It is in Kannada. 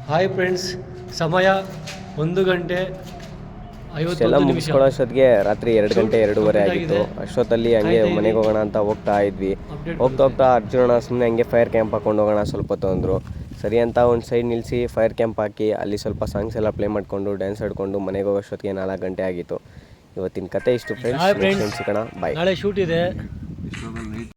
ಹಾಯ್ ಫ್ರೆಂಡ್ಸ್, ಸಮಯ 1 ಗಂಟೆ ಇಷ್ಟೆಲ್ಲ 51 ನಿಮಿಷ. ಮುಗಿಸ್ಕೊಳ್ಳೋಷ್ಟೊತ್ತಿಗೆ ರಾತ್ರಿ 2 ಗಂಟೆ 2:30 ಆಗಿತ್ತು. ಅಷ್ಟೊತ್ತಲ್ಲಿ ಹಂಗೆ ಕಾಯ್ತಾ ಮನೆಗೆ ಇದ್ವಿ. ಹೋಗೋಣ ಅಂತ ಹೋಗ್ತಾ ಇದ್ವಿ. ಅಪ್ಡೇಟ್ ಹೋಗ್ತಾ ಅರ್ಜುನಣ್ಣ ಸುಮ್ಮನೆ ಹಂಗೆ ಫೈರ್ ಕ್ಯಾಂಪ್ ಹಾಕೊಂಡು ಹೋಗೋಣ ಸ್ವಲ್ಪ ಹೊತ್ತು ಅಂದರು. ಸರಿ ಅಂತ ಒಂದು ಸೈಡ್ ನಿಲ್ಲಿಸಿ ಫೈರ್ ಕ್ಯಾಂಪ್ ಹಾಕಿ ಅಲ್ಲಿ ಸ್ವಲ್ಪ ಸಾಂಗ್ಸ್ ಎಲ್ಲ ಪ್ಲೇ ಮಾಡಿಕೊಂಡು ಡ್ಯಾನ್ಸ್ ಆಡಿಕೊಂಡು ಮನೆಗೆ ಹೋಗೋಷ್ಟೊತ್ತಿಗೆ 4 ಗಂಟೆ ಆಗಿತ್ತು. ಇವತ್ತಿನ ಕತೆ ಇಷ್ಟು friends. Hi next friends, time ಸಿಗೋಣ. ಬಾಯ್. ನಾಳೆ ಶೂಟ್ ಇದೆ.